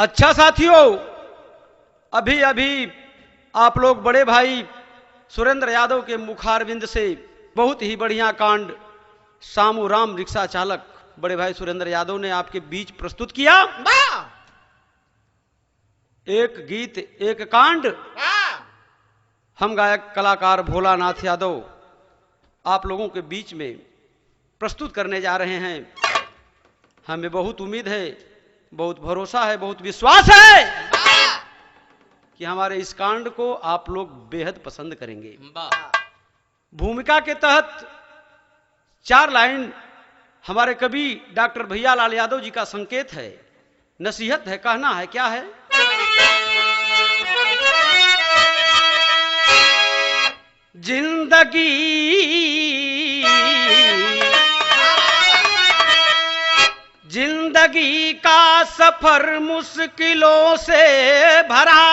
अच्छा साथियों, अभी अभी आप लोग बड़े भाई सुरेंद्र यादव के मुखारविंद से बहुत ही बढ़िया कांड सामू राम रिक्शा चालक बड़े भाई सुरेंद्र यादव ने आपके बीच प्रस्तुत किया। एक गीत एक कांड। हम गायक कलाकार भोलानाथ यादव आप लोगों के बीच में प्रस्तुत करने जा रहे हैं। हमें बहुत उम्मीद है, बहुत भरोसा है, बहुत विश्वास है कि हमारे इस कांड को आप लोग बेहद पसंद करेंगे। भूमिका के तहत 4 लाइन हमारे कवि डॉक्टर भैयालाल यादव जी का संकेत है, नसीहत है, कहना है। क्या है? जिंदगी का सफर मुश्किलों से भरा,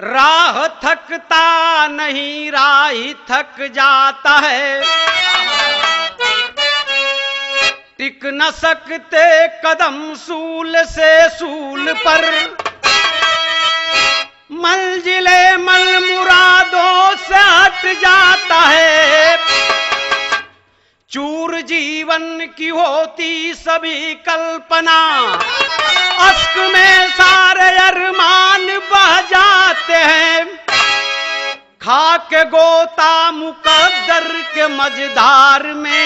राह थकता नहीं, राही थक जाता है। टिक न सकते कदम सूल से सूल पर, मंजिले मन मुरादों से हट जाता है। चूर जीवन की होती सभी कल्पना, अश्क में सारे अरमान बह जाते हैं। खाके गोता मुकद्दर के मझधार में,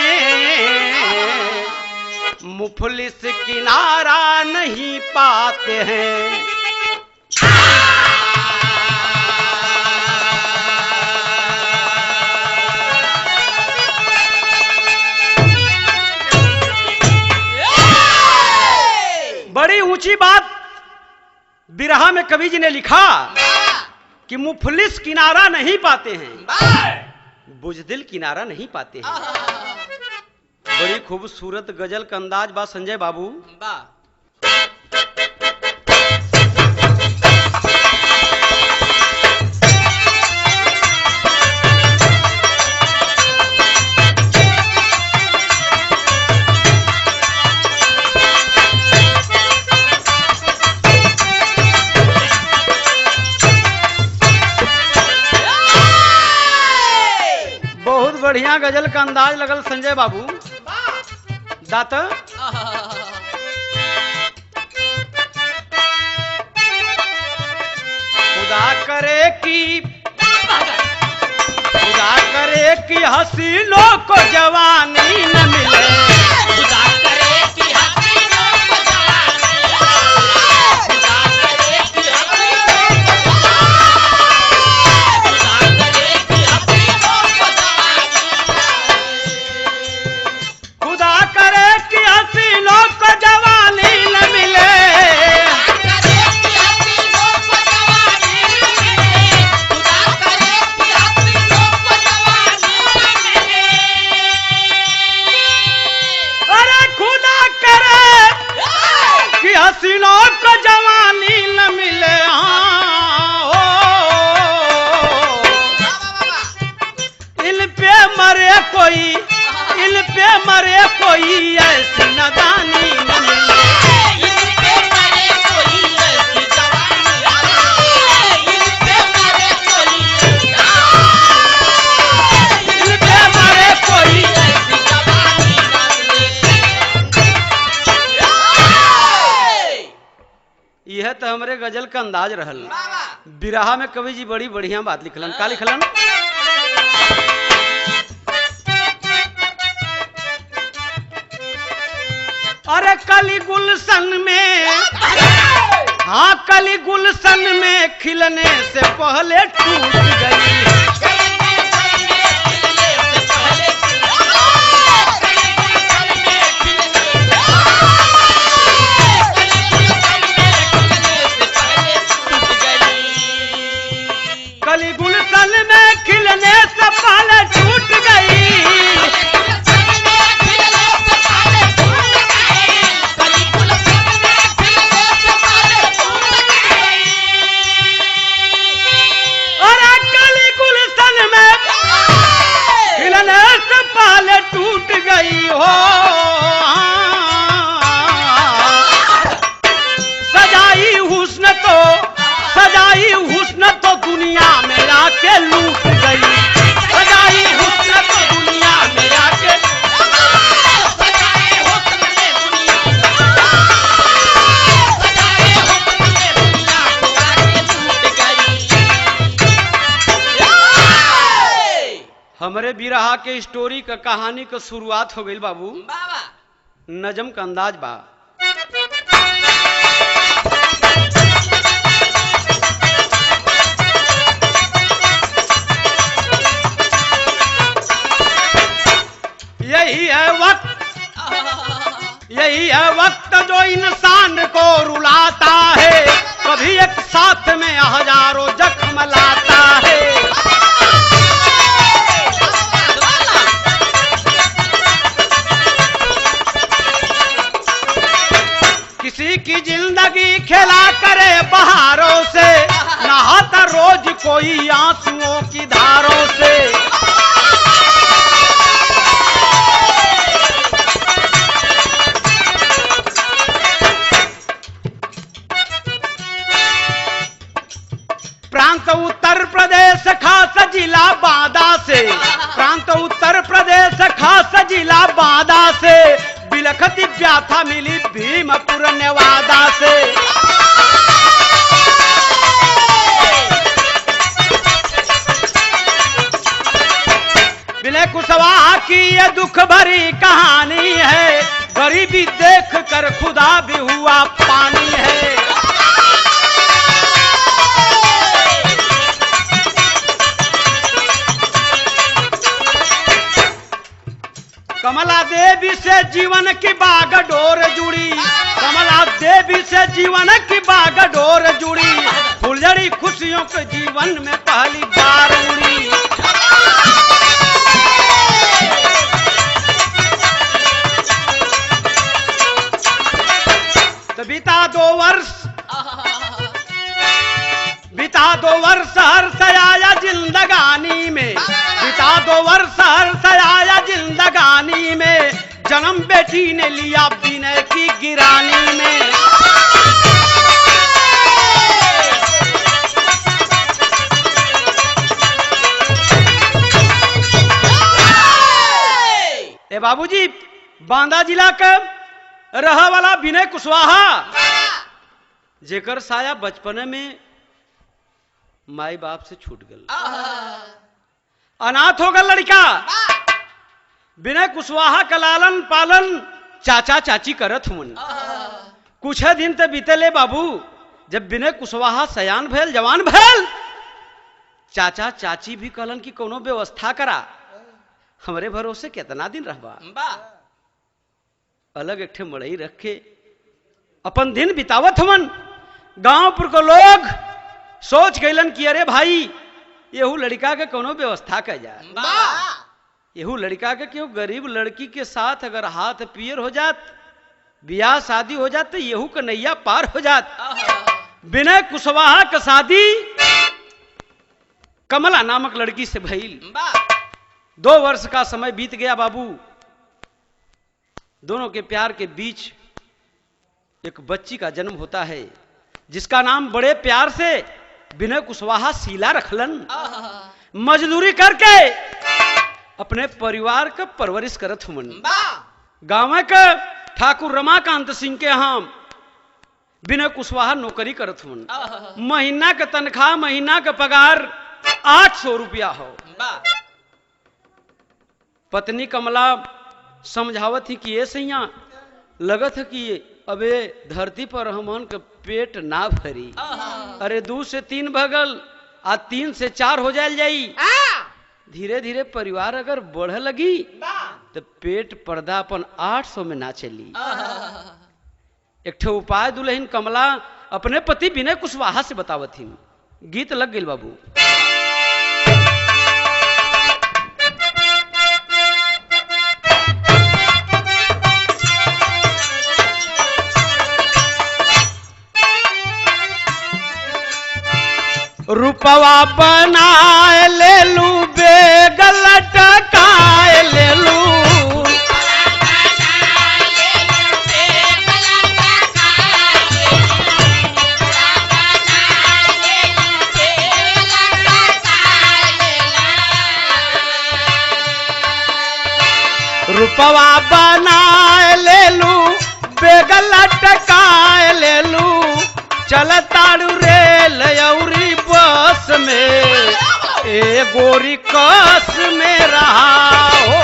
मुफलिस किनारा नहीं पाते हैं। बड़ी ऊंची बात बिरहा में कवि जी ने लिखा कि मुफलिस किनारा नहीं पाते हैं, बुजदिल किनारा नहीं पाते हैं। बड़ी खूबसूरत गजल का अंदाज बा संजय बाबू। बढ़िया गजल का अंदाज लगल संजय बाबू। दाता खुदा करे कि हसीनों को जवानी न मिले। खुदा करे कि हसीनों को जवानी न मिले। खुदा करे कि हसीनों को जवानी न मिले। अरे खुदा करे कि हसीनों को जवानी न मिले। इन पे मरे कोई, इन पे मरे कोई ऐसी नादानी न मिले। इन पे मरे कोई ऐसी जवानी न मिले। इन पे मरे कोई, इन पे मरे कोई ऐसी जवानी न मिले। यह तो हमरे गजल का अंदाज रहल। बिरहा में कवि जी बड़ी बढ़िया बात लिखलन। का लिखलन? अरे कली गुलशन में, हाँ कली गुलशन में खिलने से पहले टूट गई। कली गुलशन में खिलने से पहले टूट गई। अरे कली गुल हमरे बिरहा के स्टोरी का कहानी का शुरुआत हो गई बाबू। बाबा नजम का अंदाज बा। यही है वक्त जो इंसान को रुलाता है, कभी एक साथ में हजारों जख्म लाता है। किसी की जिंदगी खेला करे बहारों से, नहाता रोज कोई आंसुओं की धारों से। प्रांत उत्तर प्रदेश खास जिला बांदा से, प्रांत उत्तर प्रदेश खास जिला बांदा से, बिलखती व्याथा मिली भीमपुर नेवादा से। विनय कुशवाहा की ये दुख भरी कहानी है, गरीबी देख कर खुदा भी हुआ पानी है। कमला देवी से जीवन की बागडोर जुड़ी, कमला देवी से जीवन की बागडोर जुड़ी, फुलझड़ी खुशियों के जीवन में पहली बार उड़ी। तो बीता दो वर्ष हर्ष आया जिंदगानी में, बीता 2 वर्ष हर्ष आया जिंदगानी में, जन्म बेटी ने लिया विनय की गिरानी में। ए बाबूजी, बांदा जिला का रह वाला विनय कुशवाहा, जेकर साया बचपने में माई बाप से छूट गल, अनाथ हो गल लड़का। विनय कुशवाहा का लालन पालन चाचा चाची करत हुन। कुछ दिन तो बीतले बाबू, जब विनय कुशवाहा सयान भैल जवान भैल, चाचा चाची भी कहलन की कोनो व्यवस्था करा, हमरे भरोसे कितना दिन रहबा। अलग एक ठे मड़ई रखे अपन दिन बितावत हुन। गांवपुर को लोग सोच गईलन कि अरे भाई, यहू लड़का के कोनो व्यवस्था कर जाए। यहू लड़का के क्यों गरीब लड़की के साथ अगर हाथ पियर हो जात, ब्याह शादी हो जात, तो यहू का नैया पार हो जात। विनय कुशवाहा का शादी कमला नामक लड़की से भइल। 2 वर्ष का समय बीत गया बाबू। दोनों के प्यार के बीच एक बच्ची का जन्म होता है, जिसका नाम बड़े प्यार से विनय कुशवाहा शीला रखलन। मजदूरी करके अपने परिवार का परवरिश करत हुमन। गांव का ठाकुर रमाकांत सिंह के यहाँ विनय कुशवाहा नौकरी करत हुमन। महीना का तनख्वाह, महीना का पगार 800 रुपया हो। पत्नी कमला समझावत ही कि ये सैया लगत है कि अबे धरती पर हमन के पेट ना भरी। अरे 2 से 3 भगल, आ 3 से 4 हो जाई। धीरे धीरे परिवार अगर बढ़े लगी तो पेट पर्दा अपन 800 में ना चली। एक ठे उपाय दुल्हन कमला अपने पति विनय कुशवाहा से बतावत थी। गीत लग गई बाबू। रूपवा बनाए ले लू, बेगल टकाए ले लू, रूपवा बनाए ले लू, बेगल टकाए ले लू, चल ताड़ू रेल औरी बस में, ए गोरी कस में रहा हो।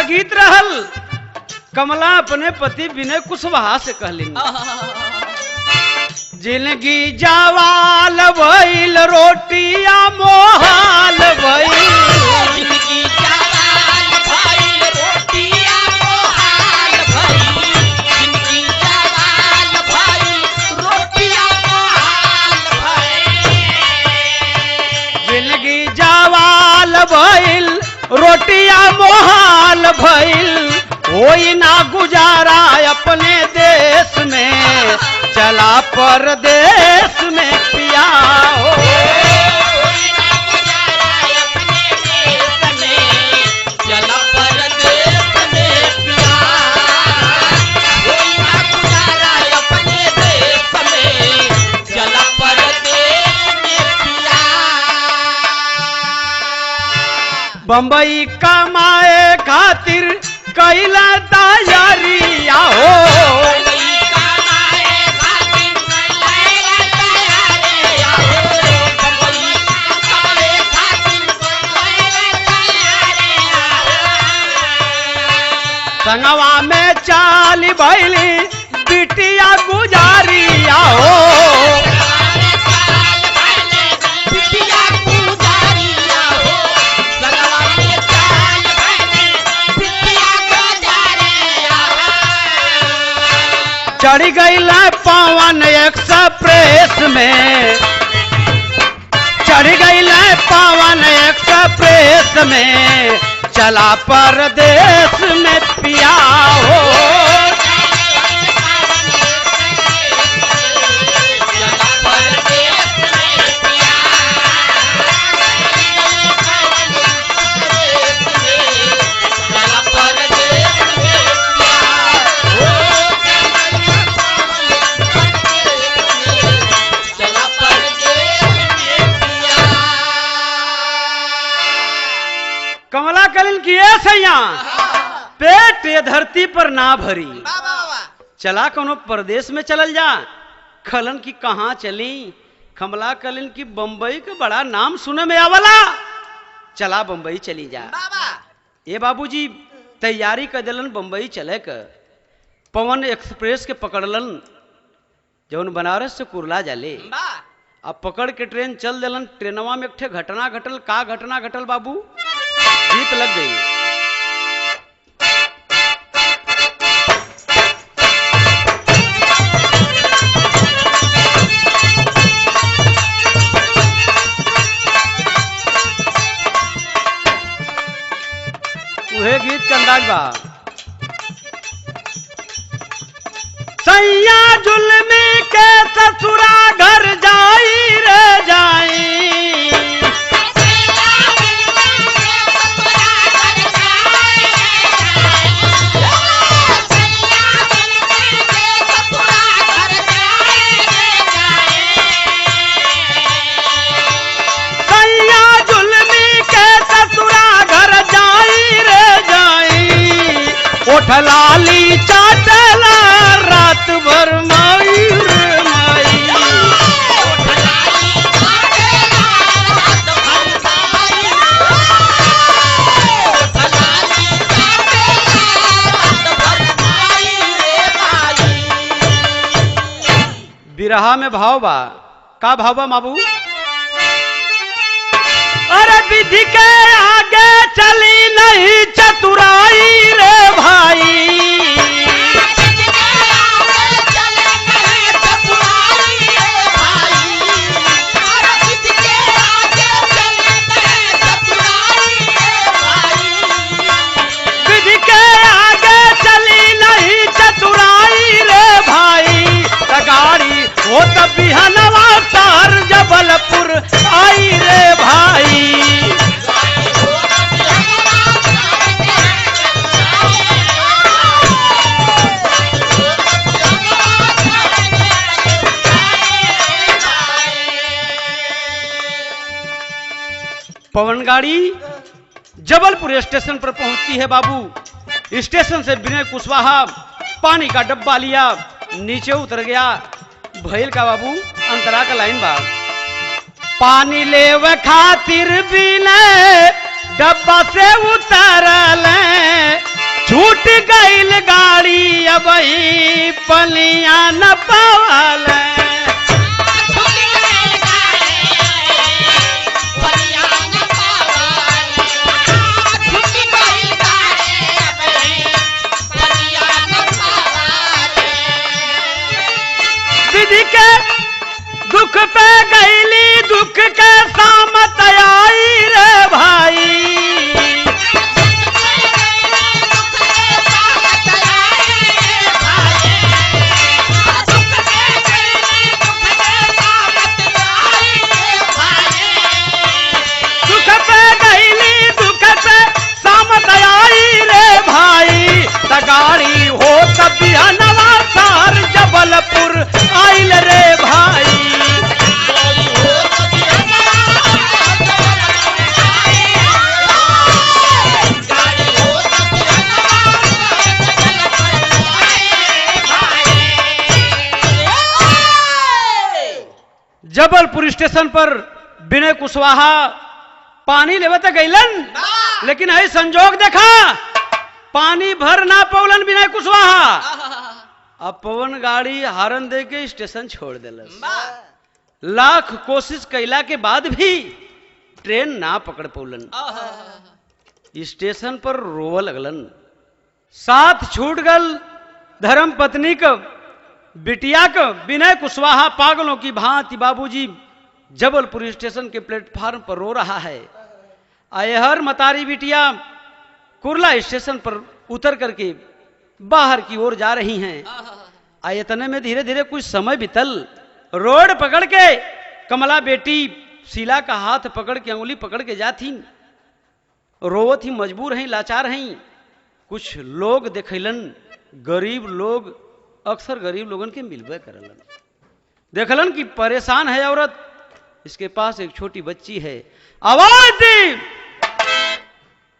गीत रहल कमला अपने पति विनय कुशवाहा से कहलिन, जिंदगी जवाल भइल रोटिया मोहाल भइल, जिंदगी जवाल भइल रोटिया मोहाल भइल, जिंदगी जवाल भइल रोटिया मोहाल भइल, जिंदगी जवाल भइल रोटिया मोहाल भइल, होई ना गुजारा अपने देश में, चला परदेश में पिया हो। होई ना गुजारा अपने देश में, चला परदेश में पिया, होई ना गुजारा अपने देश में, चला परदेश में पिया। बंबई कमाए खातिर कैला तैयारिया हो, संगवा में चाल भैली बिटिया गुजारिया हो, चढ़ गई पवन एक्सप्रेस में, चढ़ गई पवन एक्सप्रेस में, चला परदेश में पिया हो। कमला कलिन किए सैया पेट ये धरती पर ना भरी, चला कोनो परदेश में चलल जा। खलन की कहाँ चली, कमला कलिन की बंबई का बड़ा नाम सुने में आवला, चला बंबई चली जा। ये बाबूजी तैयारी कर दिलन बंबई चले का, पवन एक्सप्रेस के पकड़लन जौन बनारस से कुरला जाले, अब पकड़ के ट्रेन चल दिलन। ट्रेनवा में एक ठे घटना घटल, का घटना घटल बाबू, गीत लग गई। वह गीत का अंदाज बा, सैया जुल्मी के ससुरा घर जाई रे जाई, लाली चाटला रात भर माई रे माई, बिरहा में भाव बा, का भाव बा माबू, अरे विधि के आगे चली नहीं चतुराई रे भाई, विधि के आगे चली नहीं चतुराई रे भाई, गाड़ी हो तब बिहनवा तार जबलपुर आई रे भाई, पवन गाड़ी जबलपुर स्टेशन पर पहुंचती है बाबू। स्टेशन से विनय कुशवाहा पानी का डब्बा लिया, नीचे उतर गया। भैल का बाबू अंतरा का लाइन बा, पानी लेवे खातिर विनय डब्बा से उतरल, छूट गईल गाड़ी अब ही पलिया न पावल। विधि के दुख पे गईली, दुख के सामत आई रे भाई। दुख पे गईली, दुख पे सामत आई रे भाई। गाड़ी हो तभी नवासार जबलपुर आइल रे भाई। जबलपुर स्टेशन पर विनय कुशवाहा पानी लेवे तो गईलन, लेकिन है संजोग देखा पानी भर ना पौलन विनय कुशवाहा। अब पवन गाड़ी हारन दे के स्टेशन छोड़ दिलस। लाख कोशिश कैला के बाद भी ट्रेन ना पकड़ पौलन। स्टेशन पर रोव लगलन, साथ छूट गल धर्म पत्नी का बिटिया का। विनय कुशवाहा पागलों की भांति बाबूजी जबलपुर स्टेशन के प्लेटफार्म पर रो रहा है। हर मतारी बिटिया कुर्ला स्टेशन पर उतर करके बाहर की ओर जा रही हैं। इतने में धीरे धीरे कुछ समय बीतल। रोड पकड़ के कमला बेटी शीला का हाथ पकड़ के अंगुली पकड़ के जाती, रोवत ही मजबूर हैं, लाचार हैं। कुछ लोग देखलन, गरीब लोग अक्सर गरीब लोगन के मिलबे करलन। देखलन कि परेशान है औरत, इसके पास एक छोटी बच्ची है। आवाज दी,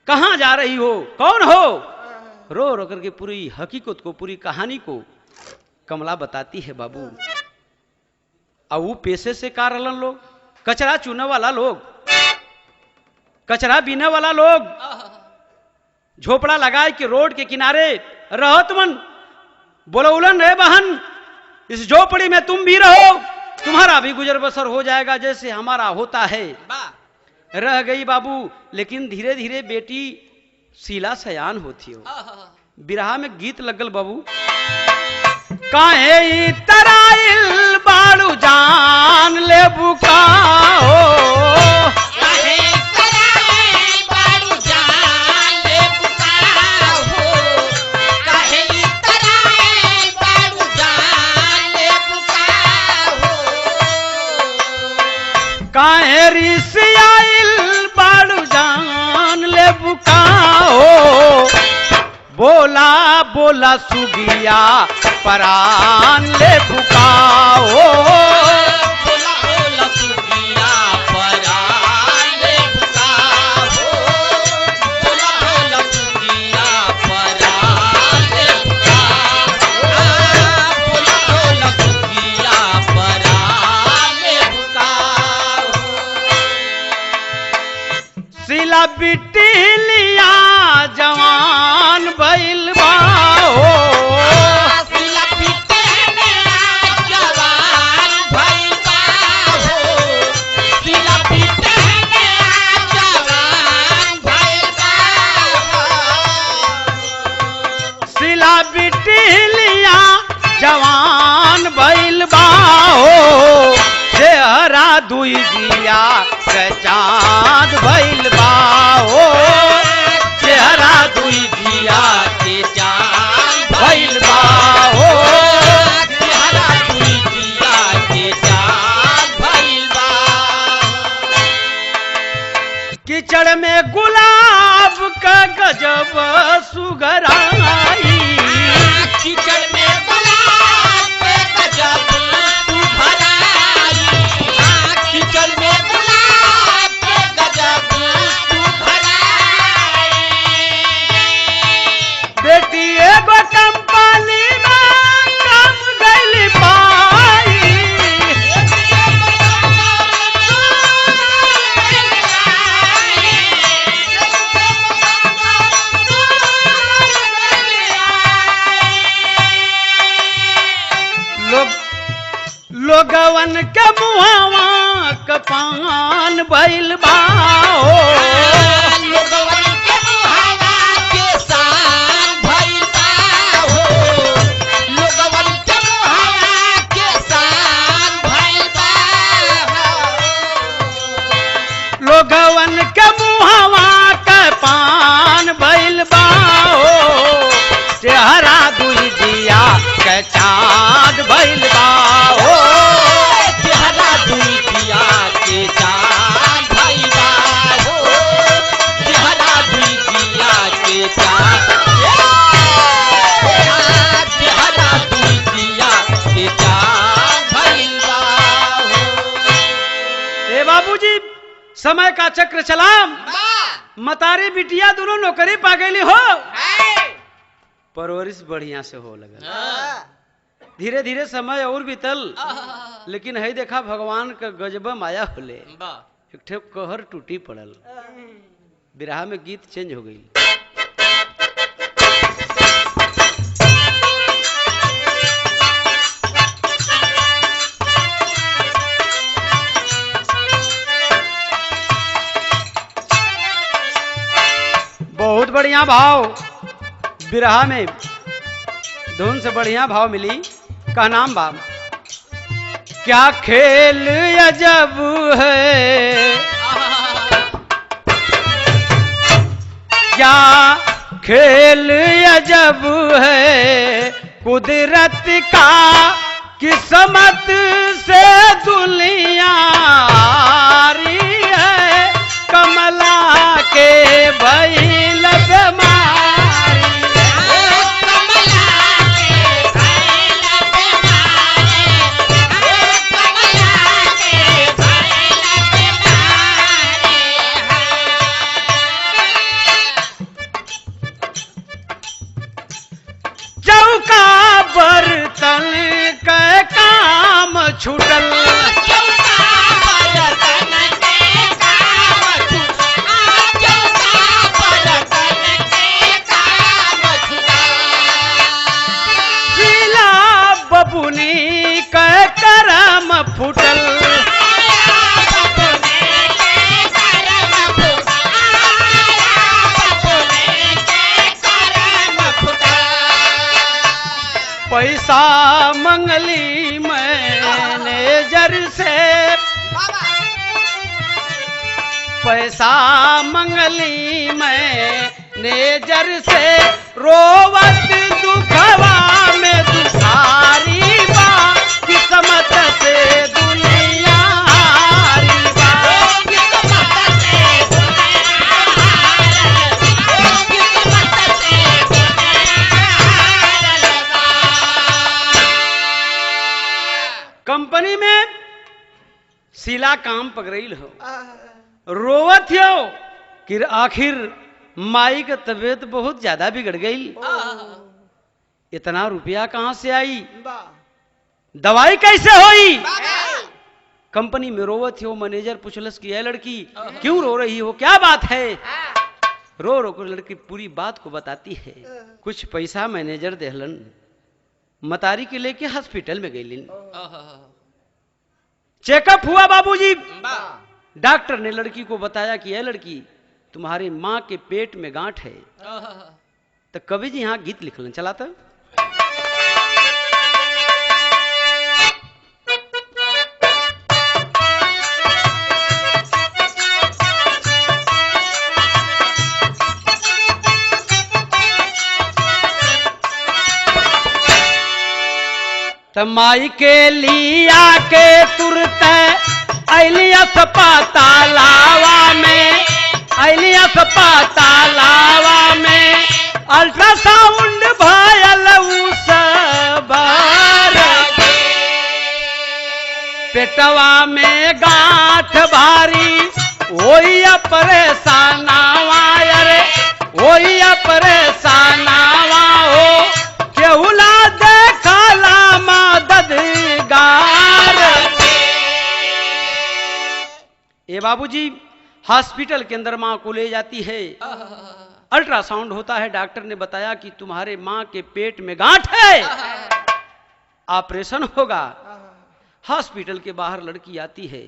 कहां जा रही हो, कौन हो? रो रो करके पूरी हकीकत को, पूरी कहानी को कमला बताती है बाबू। अब वो पेशे से कारलन लोग, कचरा चूने वाला लोग, कचरा बीने वाला लोग, झोपड़ा लगाए के रोड के किनारे रहत मन बोलौलन, रे बहन इस झोपड़ी में तुम भी रहो, तुम्हारा भी गुजर बसर हो जाएगा जैसे हमारा होता है। रह गई बाबू, लेकिन धीरे धीरे बेटी शीला सयान होती हो। बिरहा में गीत लगल बाबू, काहे तराइल बाड़ू जान ले बुकाओ, काहे रिसियाइल बाड़ू जान ले बुकाओ, बोला बोला सुगिया परान ले बुकाओ, बोला बोला सुगिया परान ले बुकाओ, बोला बोला सुगिया परान ले बुकाओ, बोला बोला सुगिया परान ले बुकाओ। शीला बिटिलिया जवान भइल बाओ, शीला बिटिलिया जवान भइल बाओ, शीला बिटिलिया जवान भइल बाओ, शीला बिटिलिया जवान भइल बाओ, चेहरा दुई दिया के चाँद भइल बाओ, चेहरा दुई दिया के चाँद भइल बाओ, चेहरा दुई दिया के चाँद भइल बाओ। कीचड़ में गुलाब का गजब सुगराई, कीचड़ में गुलाब के गजब सुगराई, कीचड़ में गुलाब के गजब लोगवन के मुहावा कपान भइल बा हो। लोगवन के मुहावा के शान भइल बा हो। लोगवन के मुहावा के शान भइल बा हो। लोगवन के मुहावा कपान भइल बा हो। चेहरा दुई दिया के चाँद भइल बा हो। चेहरा दुई दिया के चाँद भइल बा हो। चेहरा दुई दिया के चाँद चेहरा दुई दिया के चाँद भइल बा हो। ए बाबूजी समय का चक्र चला, मतारी बिटिया दोनों नौकरी पा गई हो। परवरिश बढ़िया से हो लगा। धीरे धीरे समय और बीतल, लेकिन है देखा भगवान का गजब माया होले। एक ठे कहर टूटी पड़ल, बिरहा में गीत चेंज हो गई। बहुत बढ़िया भाव बिरहा में, धुन से बढ़िया भाव मिली। का नाम बाप क्या खेल अजब है, क्या खेल अजब है कुदरत का, किस्मत से दुनिया आरी है, कमला के भइल बीमारी। चौका बर्तन के काम छूटल, शीला बबुनी के करम फूटल। पैसा मंगली मैनेजर से, पैसा मंगली मैनेजर से, रोवत दुखवा में दुखारी बा, किस्मत से दुनिया हारी बा। कंपनी में शीला काम पकड़ल हो, रोवत हो कि आखिर माई का तबीयत बहुत ज्यादा बिगड़ गई। इतना रुपया कहां से आई, दवाई कैसे होई। कंपनी में रोवत हो। मैनेजर पूछलस कि ये लड़की क्यों रो रही हो, क्या बात है। रो रो कर लड़की पूरी बात को बताती है। कुछ पैसा मैनेजर देहलन, मतारी के लेके हॉस्पिटल में गई। चेकअप हुआ बाबूजी, डॉक्टर ने लड़की को बताया कि यह लड़की तुम्हारी माँ के पेट में गांठ है। तो कवि जी यहाँ गीत लिखलन चला था। माई के लिया के तुरत अलियस पातालावा में, अलियस पातालावा में अल्ट्रासाउंड भयल उस बार, पेटवा में गांठ भारी वही परेशानावा, अरे वही परेशानावा हो, केहुला देखला मददगार। ये बाबूजी हॉस्पिटल के अंदर माँ को ले जाती है, अल्ट्रासाउंड होता है। डॉक्टर ने बताया कि तुम्हारे माँ के पेट में गांठ है, ऑपरेशन होगा। हॉस्पिटल के बाहर लड़की आती है,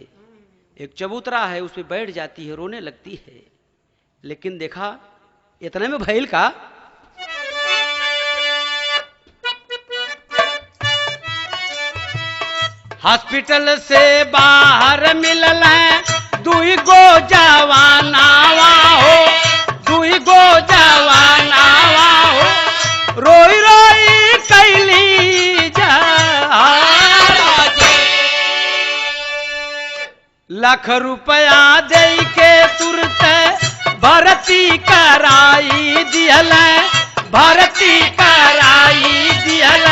एक चबूतरा है, उस पे बैठ जाती है, रोने लगती है। लेकिन देखा इतने में भैल का हॉस्पिटल से बाहर मिलल है दुई गो जवानावा हो, दुई गो जवानावा हो, रोई रोई कैली जा लाख रुपया दे के तुरत भर्ती कराई दियल, भर्ती कराई दियल,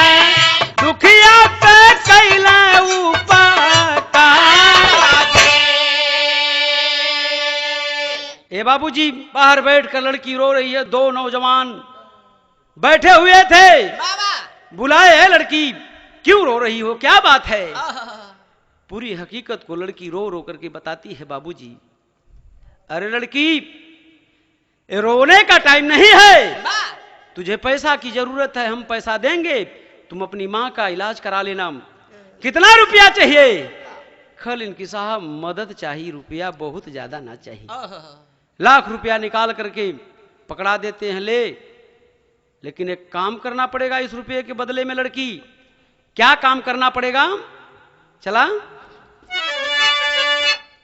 दुखिया पे कैला ए बाबूजी। बाहर बैठकर लड़की रो रही है, दो नौजवान बैठे हुए थे, बुलाए है लड़की, क्यों रो रही हो, क्या बात है? पूरी हकीकत को लड़की रो रो करके बताती है बाबूजी। अरे लड़की, रोने का टाइम नहीं है, तुझे पैसा की जरूरत है, हम पैसा देंगे, तुम अपनी माँ का इलाज करा लेना। कितना रुपया चाहिए? खल इनकी साहब मदद चाहिए, रुपया बहुत ज्यादा ना चाहिए। लाख रुपया निकाल करके पकड़ा देते हैं, ले, लेकिन एक काम करना पड़ेगा इस रुपये के बदले में। लड़की, क्या काम करना पड़ेगा? चला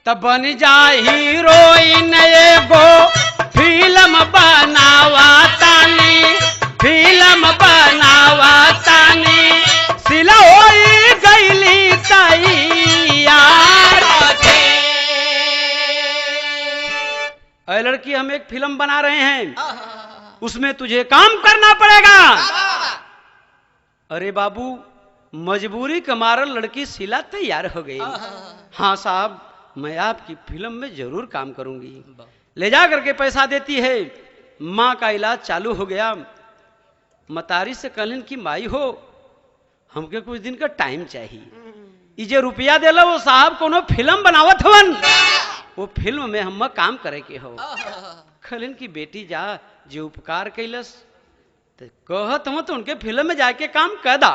तब बन जा हीरोइन एगो फिल्म बनावा तानी, फिल्म बनावा तानी, सिला होई गईली तैयार। अरे लड़की, हम एक फिल्म बना रहे हैं, उसमें तुझे काम करना पड़ेगा। अरे बाबू, मजबूरी के मारल लड़की सिला तैयार हो गई। हाँ साहब, मैं आपकी फिल्म में जरूर काम करूंगी। ले जा करके पैसा देती है, माँ का इलाज चालू हो गया। मतारी से कहलन की माई हो, हमके कुछ दिन का टाइम चाहिए, जे रुपया देला वो साहब कोनो फिल्म बनावत हवन, वो फिल्म में हम काम करे के हो। कहलन की बेटी जा, जे उपकार कैलस तो कहत हम तो उनके फिल्म में जाके काम कर दा।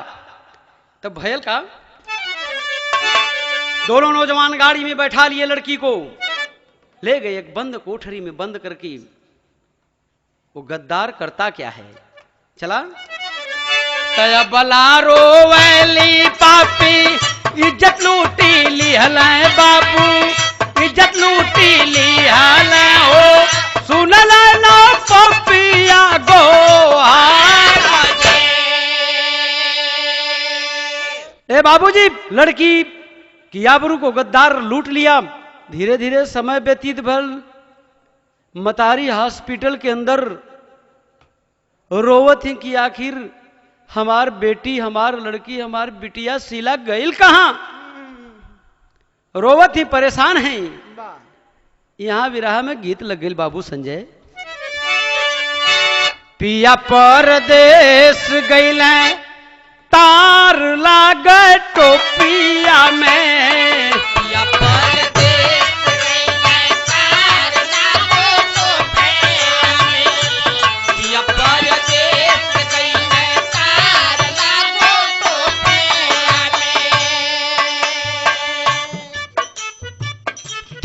तब भयल का दोनों नौजवान गाड़ी में बैठा लिए लड़की को, ले गए एक बंद कोठरी में बंद करके। वो गद्दार करता क्या है? चला तय बलारो वैली पापी, इज्जत लूटी लिहल बाबू, इज्जत लूटी लिहल हो, सुनल लो पपिया गोहार। ए बाबूजी, लड़की की आबरू को गद्दार लूट लिया। धीरे धीरे समय व्यतीत भल, मतारी हॉस्पिटल के अंदर रोवत ही कि आखिर हमार बेटी, हमार लड़की, हमार बिटिया शीला गईल कहां? रोवत ही परेशान हैं। यहां विरह में गीत लग गई बाबू संजय। पिया परदेश गईल, तार लाग टोपिया में, पिया परदेश गइले, तार लागो टोपिया में, पिया परदेश गइले, तार लागो टोपिया में।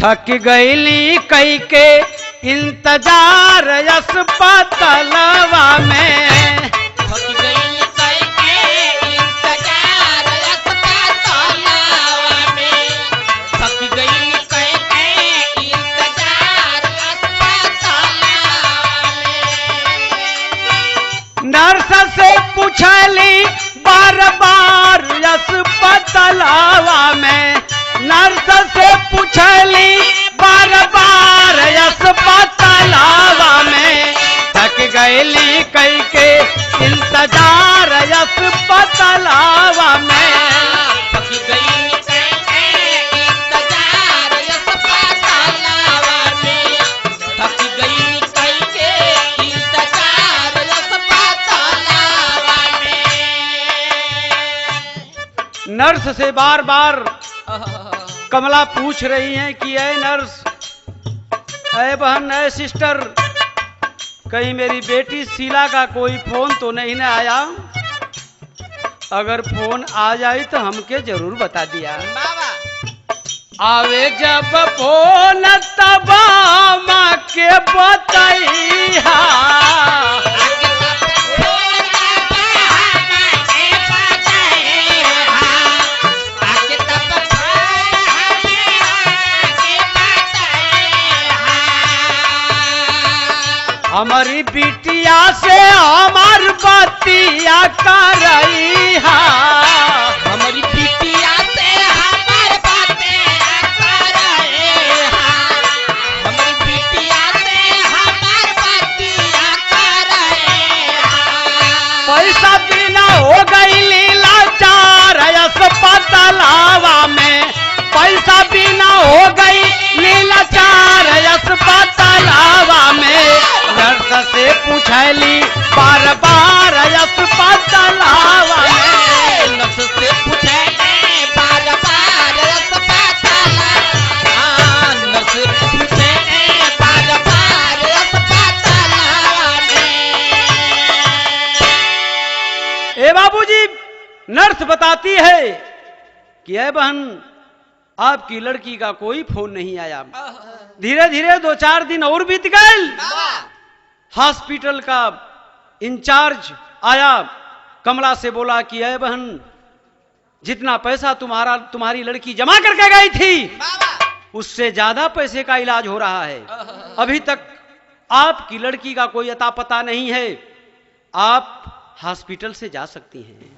थक गईली कई के इंतजार अस्पतालवा में, थक गई कई के इंतजार अस्पतालवा में, थक गई कई के इंतजार अस्पतालवा में। नर्स से पूछली बार बार अस्पतालवा में, नर्स से पूछली बार बार अस्पतालवा में, थक गईली कई के इंतजार अस्पतालवा में। थक गई कई के इंतजार अस्पतालवा में, थक गई कई के इंतजार अस्पतालवा में। नर्स से बार बार कमला पूछ रही हैं कि ऐ नर्स, ऐ बहन, ऐ सिस्टर, कहीं मेरी बेटी शीला का कोई फोन तो नहीं ना आया? अगर फोन आ जाए तो हमके जरूर बता दिया। बाबा आवे जब फोन तब माँ के बताइहा। हमारी बिटिया से हमार बतिया करइहा। हमारी बिटिया से हमार बातें करइहा। हमारी बिटिया से हमार बातिया करइहा। पैसा बिना हो गई लीला चार अस्पतालावा में। पैसा बिना हो गई लीला चार अस्पतालावा में। नर्स से पूछली बार बार अस्पतालावा में। नर्स से पूछले बार बार अस्पतालावा। नर्स से पूछले बार बार अस्पतालावा में। ए बाबूजी, नर्स बताती है कि ए बहन, आपकी लड़की का कोई फोन नहीं आया। धीरे धीरे 2-4 दिन और बीत गए। हॉस्पिटल का इंचार्ज आया, कमला से बोला कि ए बहन, जितना पैसा तुम्हारी लड़की जमा करके गई थी उससे ज्यादा पैसे का इलाज हो रहा है। अभी तक आपकी लड़की का कोई अता पता नहीं है। आप हॉस्पिटल से जा सकती हैं।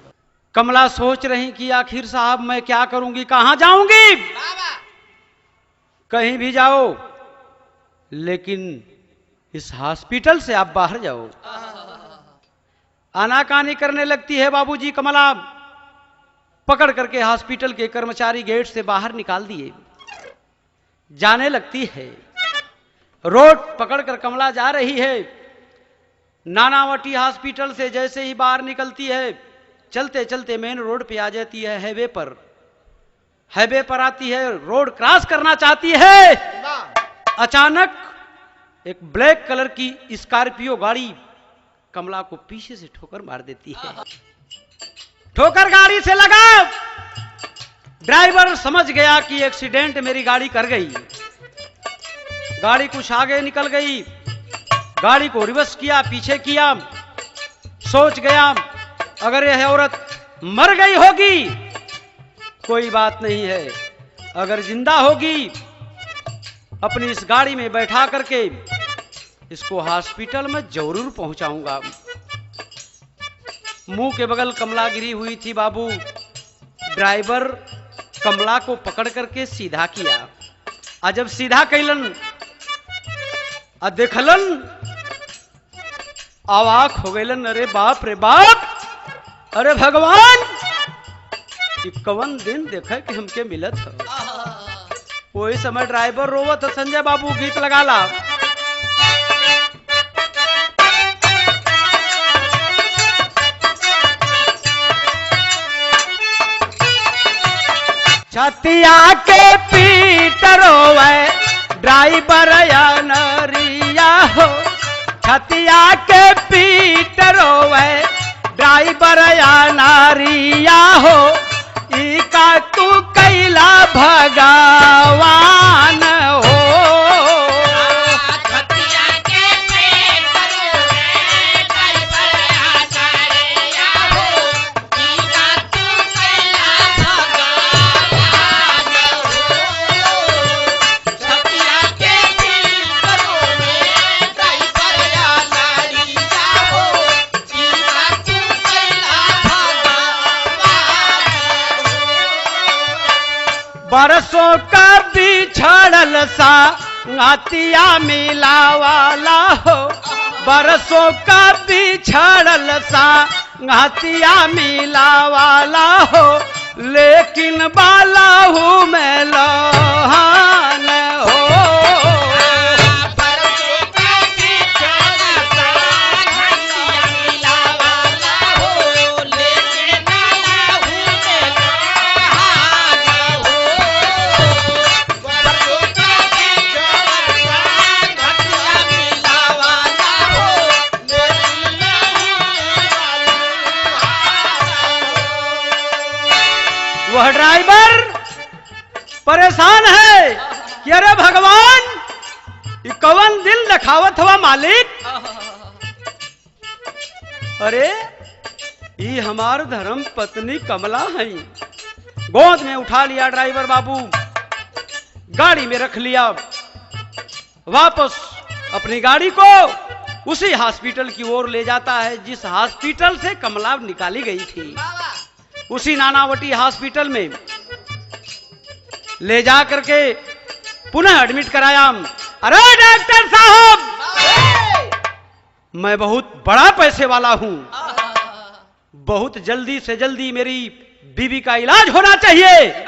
कमला सोच रही कि आखिर साहब मैं क्या करूंगी, कहां जाऊंगी। कहीं भी जाओ, लेकिन इस हॉस्पिटल से आप बाहर जाओ। आनाकानी करने लगती है बाबूजी। कमला पकड़ करके हॉस्पिटल के कर्मचारी गेट से बाहर निकाल दिए। जाने लगती है। रोड पकड़कर कमला जा रही है। नानावटी हॉस्पिटल से जैसे ही बाहर निकलती है, चलते चलते मेन रोड पे आ जाती है। हाईवे पर आती है, रोड क्रॉस करना चाहती है। अचानक एक ब्लैक कलर की स्कॉर्पियो गाड़ी कमला को पीछे से ठोकर मार देती है। ठोकर गाड़ी से लगा। ड्राइवर समझ गया कि एक्सीडेंट मेरी गाड़ी कर गई। गाड़ी कुछ आगे निकल गई। गाड़ी को रिवर्स किया, पीछे किया। सोच गया अगर यह औरत मर गई होगी कोई बात नहीं है, अगर जिंदा होगी अपनी इस गाड़ी में बैठा करके इसको हॉस्पिटल में जरूर पहुंचाऊंगा। मुंह के बगल कमला गिरी हुई थी बाबू। ड्राइवर कमला को पकड़ करके सीधा किया। और जब सीधा कैलन और देखलन, अवाक हो गईलन। अरे बाप रे बाप, अरे भगवान, कि कवन दिन देखे कि हमके मिलत है। वही समय ड्राइवर रोवत। संजय बाबू गीत लगा ला। छतिया के पीट रोवे ड्राइवर या नरिया हो। छतिया के पीट रोवे ड्राइवर या नारिया हो। इका तू कैला भगवान हो। छतिया के पेट रोवे ड्राइवर या नारिया हो। इका तू कैला भगवान हो। छतिया के पेट रोवे ड्राइवर या नारिया हो। इका तू कैला भगवान हो। बरसों का बिछड़ल सा नातिया मिलावाला हो। बरसों का बिछड़ल सा नातिया मिलावाला हो। लेकिन बाला हूँ मैं लहान हो। परसों का बिछड़ा सा घाटिया मिलावाला हो। लेकिन बाला हूँ मैं लहान हो। परसों का बिछड़ा सा घाटिया मिलावाला हो। लेकिन बाला हूँ मैं लहान हो। डॉक्टर परेशान है कि अरे भगवान ये कौन दिल लखावत हुआ मालिक। अरे ये हमार धर्म पत्नी कमला है। गोद में उठा लिया ड्राइवर बाबू, गाड़ी में रख लिया, वापस अपनी गाड़ी को उसी हॉस्पिटल की ओर ले जाता है जिस हॉस्पिटल से कमला निकाली गई थी। उसी नानावटी हॉस्पिटल में ले जा करके पुनः एडमिट कराया। अरे डॉक्टर साहब, मैं बहुत बड़ा पैसे वाला हूं, बहुत जल्दी से जल्दी मेरी बीवी का इलाज होना चाहिए।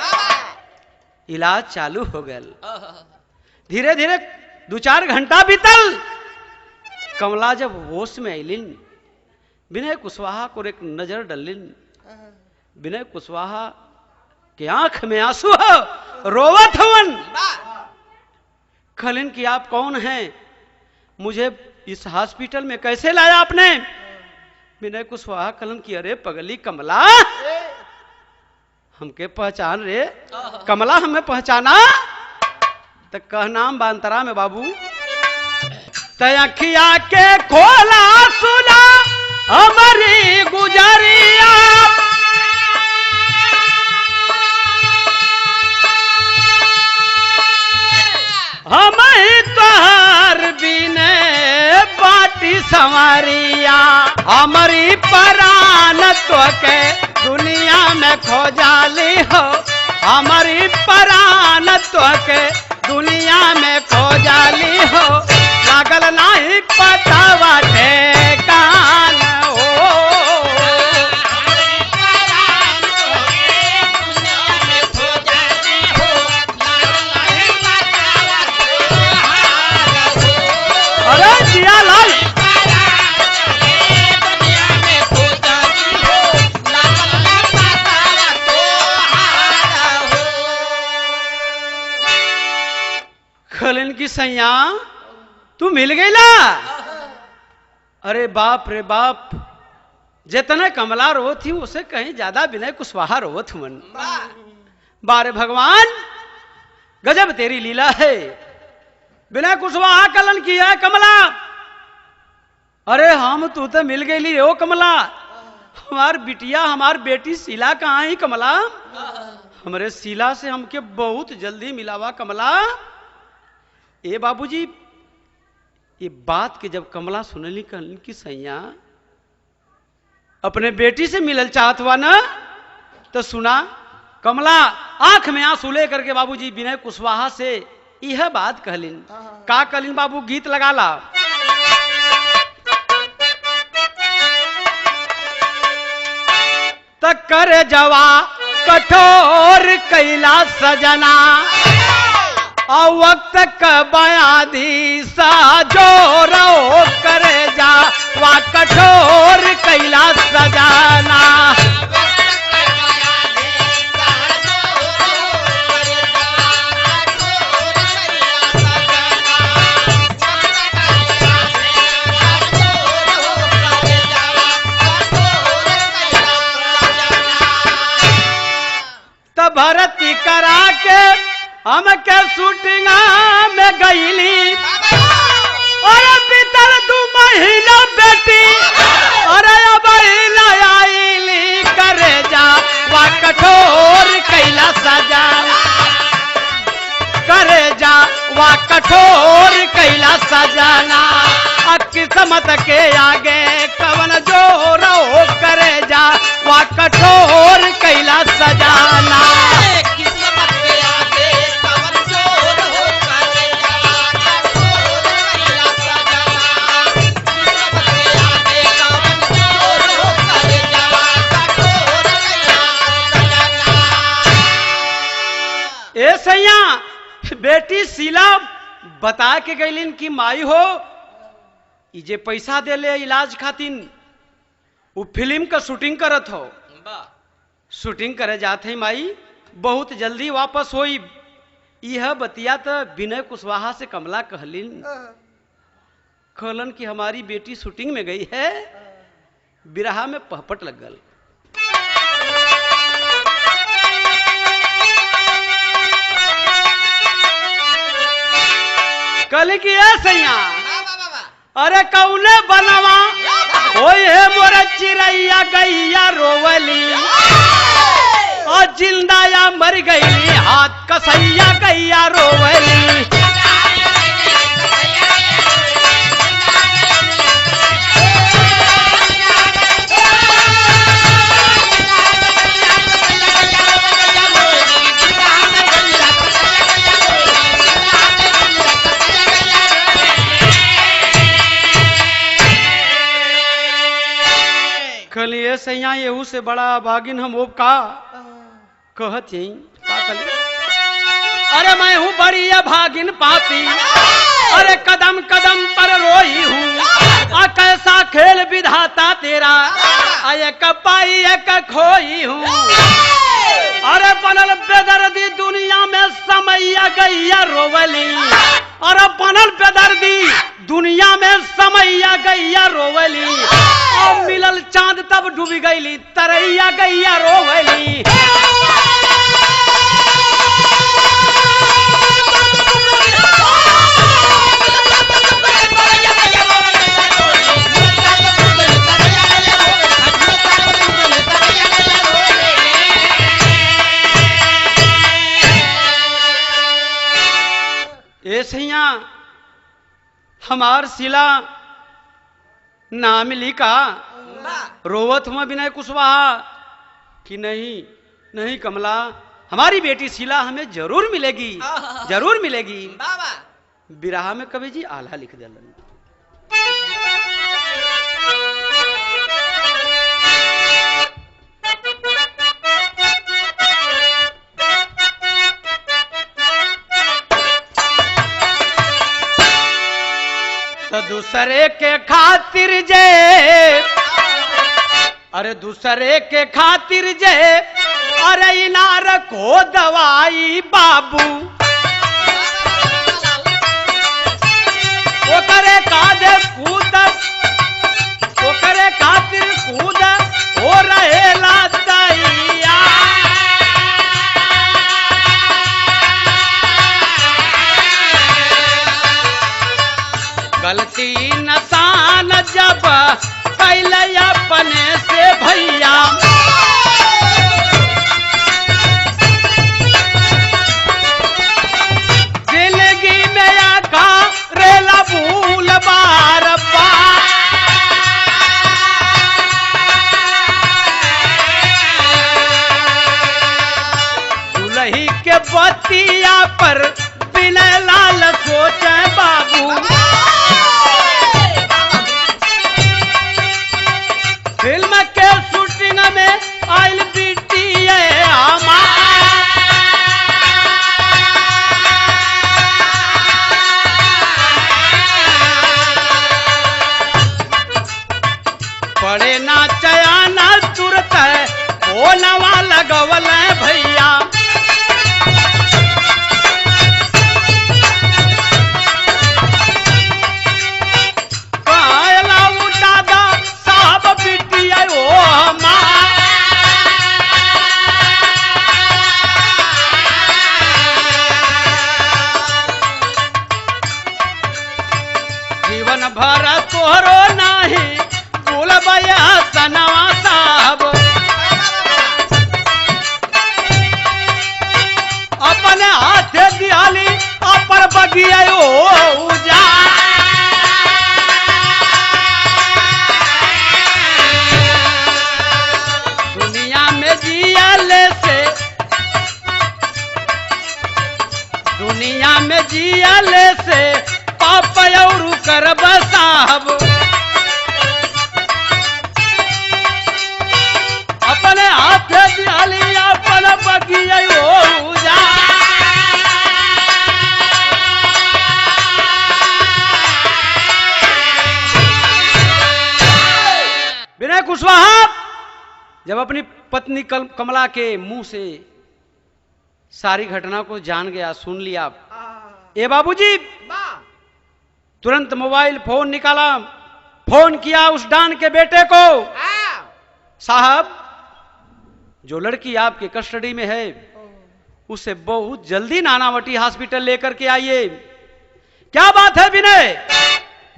इलाज चालू हो गया। धीरे धीरे 2-4 घंटा बीतल। कमला जब होश में आईलिन, विनय कुशवाहा को एक नजर डलिन। विनय कुशवाहा के आंख में आंसू है, रोवत हवन। खलिन कि आप कौन हैं, मुझे इस हॉस्पिटल में कैसे लाया आपने। विनय कुशवाहा कलन की अरे पगली कमला, हमके पहचान रे। कमला हमें पहचाना तो कह नाम बांतरा में बाबू। तयखिया के खोला सुना हमारी गुजरिया, हम तोहर बिने बाटी संवरिया। हमारी परान तो के दुनिया में खोजाली हो, हमारी परान तो के दुनिया में खोजाली हो। लागल नहीं पता ठेकान हो, अरे जिया लाल खलिन की सैया तू मिल गई ला। अरे बाप रे बाप, जितना कमला रो थी उसे कहीं ज्यादा विनय कुशवाहा रोवत हुन। बारे भगवान गजब तेरी लीला है। विनय कुशवाहा कलन की है कमला। अरे हम तू तो मिल गई हो कमला, हमार बिटिया हमार बेटी शीला कहाँ है कमला। हमारे शीला से हमके बहुत जल्दी मिलावा कमला। ए बाबूजी, ये बात के जब कमला सुनली कहन की सैया अपने बेटी से मिलल चाहत हुआ ना, तो सुना कमला आंख में आंसू लेकर के बाबूजी विनय कुशवाहा से यह बात कहलिन। का कहलिन बाबू, गीत लगा ला। तक कर जवा कठोर कैला सजना, और वक्त कबायाधी सा जोरो करे जा वा कठोर कैला सजाना। तब भर्ती करा के हम के शूटिंग में गईली, और बीतल 2 महीना बेटी, अरे आईली करे जा वा कठोर कैला सजाना। करे जा वा कठोर कैला सजाना। किस्मत के आगे कवन जोर हो, करे जा वा कठोर कैला सजाना। ए सैया बेटी शीला बता के गईलिन कि माई हो जे पैसा दे ले इलाज खातिन वो फिल्म का शूटिंग करत हो। शूटिंग करे जाते ही माई बहुत जल्दी वापस होई। यह बतिया तो विनय कुशवाहा से कमला कहलिन। कहलन कि हमारी बेटी शूटिंग में गई है, बिरहा में पहपट लग गल। कल की है सैया अरे कौने बनवा ओए है मोर चिड़ैया गैया रोवली और जिंदा या मर गई हाथ कसैया गैया रोवली। कल ये सैया येहू से बड़ा बागिन हम ओब का कहत यही का कली अरे मैं हूँ बड़ी भागिन पापी अरे कदम कदम पर रोई हूँ कैसा खेल विधाता तेरा एक पाई एक खोई हूँ अरे बनल बेदर्दी दुनिया में समैया गैया रोवली अरे बनल बेदर्दी दुनिया में समैया गैया रोवली और मिलल चांद तब डूबी गईली तरैया गैया रोवली। ए सैया हमार सिला ना मिली का रोवत हुआ बिना कुशवाहा कि नहीं नहीं कमला हमारी बेटी शीला हमें जरूर मिलेगी जरूर मिलेगी। बिरहा में कवि जी आल्हा लिख दिलन तो दूसरे के खातिर जे अरे दूसरे के खातिर जे अरे इनार को दवाई बाबू वो करे कादे कूद वो करे खातिर कूद हो रहेला दैया गलती नसान जब कैल अपने से भैया जिंदगी में आका रेला भूल बार बार दुल्ही के बतिया पर बिना लाल सोचे बाबू फिल्म के शूटिंग में आयल बीटी पड़े ना चया ना तुरत वो नवा लगवल भैया भर तोहरो नाही बोलबया सनवा साहब अपने हाथे दियाली अपर बगिया जा दुनिया में जियाले से दुनिया में जियाले से पापयरू कर साहब अपने हाथ दियाली अपन बगिया जा विनय कुशवाहा जब अपनी पत्नी कमला के मुंह से सारी घटना को जान गया सुन लिया ए बाबूजी तुरंत मोबाइल फोन निकाला फोन किया उस डान के बेटे को साहब जो लड़की आपके कस्टडी में है उसे बहुत जल्दी नानावटी हॉस्पिटल लेकर के आइए क्या बात है विनय?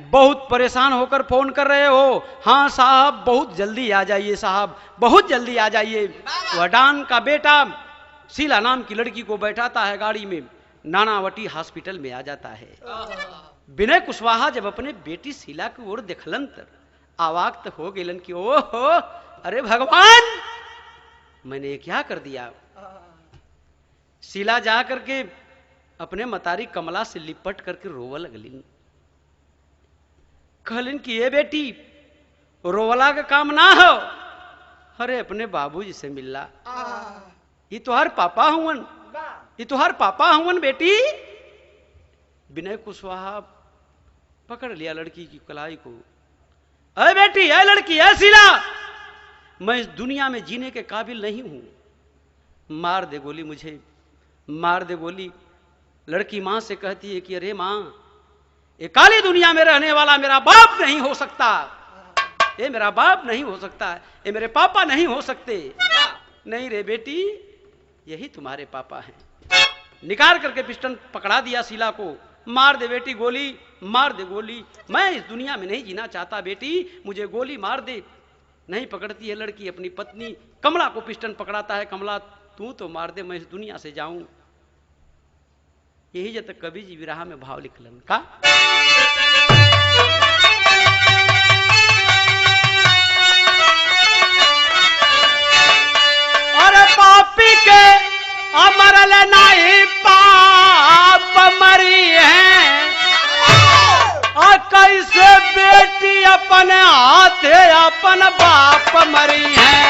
बहुत परेशान होकर फोन कर रहे हो? हाँ साहब, बहुत जल्दी आ जाइए साहब, बहुत जल्दी आ जाइए। वह डॉन का बेटा शीला नाम की लड़की को बैठाता है गाड़ी में, नानावटी हॉस्पिटल में आ जाता है। विनय कुशवाहा जब अपने बेटी शीला की ओर देखलन तर आवाक तो हो गेलन कि ओहो, अरे भगवान, मैंने क्या कर दिया। शीला जा करके अपने मतारी कमला से लिपट करके रोवा लगलिन। कहलिन कि ये बेटी, रोवला का काम ना हो, अरे अपने बाबूजी से मिलला, ये तुहार पापा हुवन, ये तुहार पापा हुवन बेटी। विनय कुशवाहा पकड़ लिया लड़की की कलाई को। अरे बेटी, अरे लड़की, अरे शीला, मैं इस दुनिया में जीने के काबिल नहीं हूं, मार दे गोली, मुझे मार दे गोली। लड़की मां से कहती है कि अरे मां, ये काली दुनिया में रहने वाला मेरा बाप नहीं हो सकता, ये मेरा बाप नहीं हो सकता, ये मेरे पापा नहीं हो सकते। नहीं रे बेटी, यही तुम्हारे पापा हैं। निकाल करके पिस्टन पकड़ा दिया शीला को। मार दे बेटी गोली, मार दे गोली, मैं इस दुनिया में नहीं जीना चाहता बेटी, मुझे गोली मार दे। नहीं पकड़ती है लड़की अपनी पत्नी कमला को, पिस्टन पकड़ाता है। कमला, तू तो मार दे, मैं इस दुनिया से जाऊं। यही जब तक कवि जी विरह में भाव लिखलन का। अरे पापी के अमरल नहीं पाप मरी है, और कैसे बेटी अपने हाथे अपन बाप मरी है।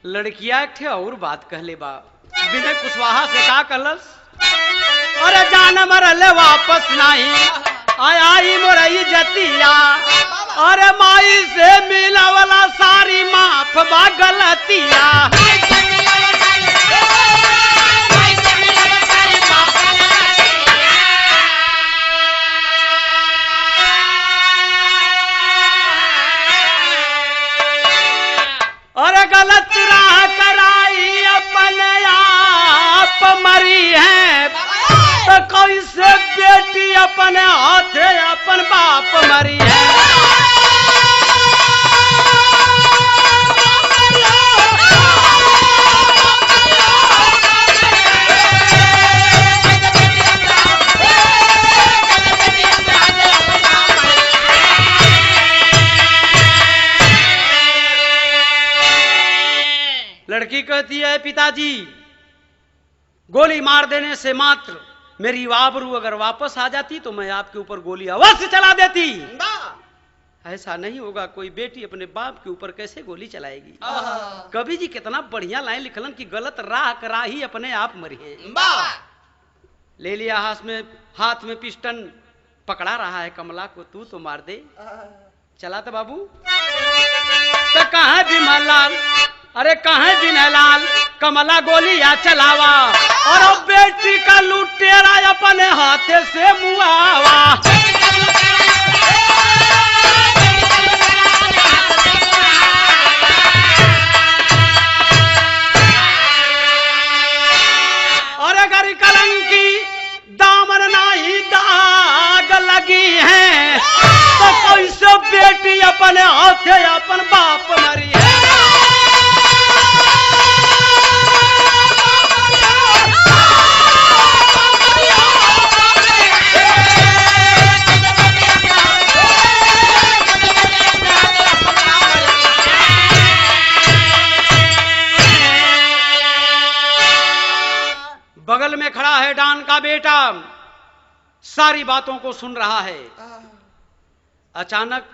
लड़किया एक थे और बात कहले बा। विनय कुशवाहा से का कहलस? अरे जान मरले वापस नहीं आई मोरई जतिया, अरे माई से मिला वाला सारी माफ बा गलतिया। और गलत राह कराई अपने आप मरी है, तो कैसे बेटी अपने हाथे अपन बाप मरी है। लड़की कहती है पिताजी, गोली मार देने से मात्र मेरी आबरू अगर वापस आ जाती तो मैं आपके ऊपर गोली अवश्य चला देती। ऐसा नहीं होगा, कोई बेटी अपने बाप के ऊपर कैसे गोली चलाएगी। कवि जी कितना बढ़िया लाइन लिखलन कि गलत राह करा ही अपने आप मरी है। ले लिया हाथ में पिस्टन पकड़ा रहा है कमला को, तू तो मार दे। चला तो बाबू, तो कहाँ विमलाल, अरे कहाँ विनयलाल, कमला गोली या चलावा, और अब बेटी का लुटेरा अपने हाथे से मुआवा। और अगर कलंकी दामन नहीं दाग लगी है, तो कैसे बेटी अपने हाथे अपन बाप मरी है। बगल में खड़ा है डॉन का बेटा, सारी बातों को सुन रहा है। अचानक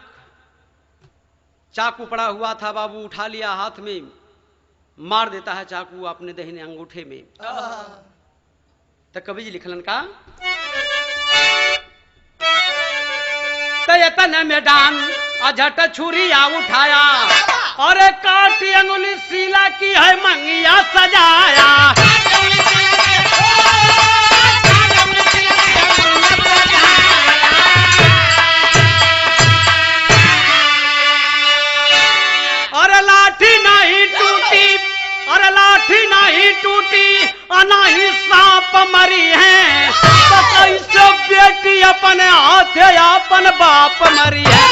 चाकू पड़ा हुआ था, बाबू उठा लिया हाथ में, मार देता है चाकू अपने दाहिने अंगूठे में। तो कवि जी लिखलन का, तन में डान अझट छुरिया उठाया, और काटी अंगुली शीला की है मंगिया सजाया। और लाठी नहीं टूटी, और लाठी नहीं टूटी, नहीं सांप मरी है, तो कैसे बेटी अपने हाथे अपन बाप मरी है।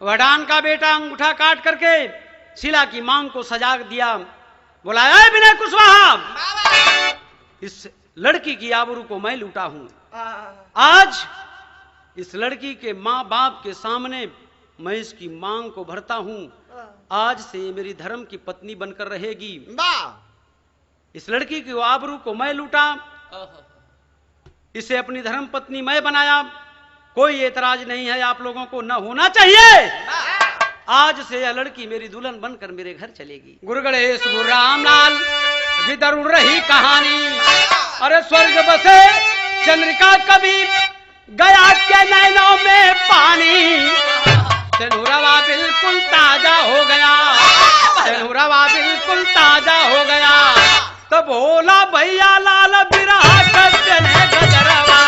वडान का बेटा अंगूठा काट करके शीला की मांग को सजा दिया। बोला, ऐ विनय कुशवाहा, इस लड़की की आबरू को मैं लूटा हूं। आज इस लड़की के माँ बाप के सामने मैं इसकी मांग को भरता हूं। आज से ये मेरी धर्म की पत्नी बनकर रहेगी। इस लड़की की आबरू को मैं लूटा, इसे अपनी धर्म पत्नी मैं बनाया। कोई एतराज नहीं है आप लोगों को, न होना चाहिए। आज से यह लड़की मेरी दुल्हन बनकर मेरे घर चलेगी। गुरु गणेश गुरु रामलाल जिधर उड़ रही कहानी, अरे स्वर्ग बसे चंद्रिका कभी गया के नैनों में पानी। तेनुरवा बिल्कुल ताजा हो गया, तेनुरवा बिल्कुल ताजा हो गया। तो भोला भैया लाल बिरहा करते गजरवा।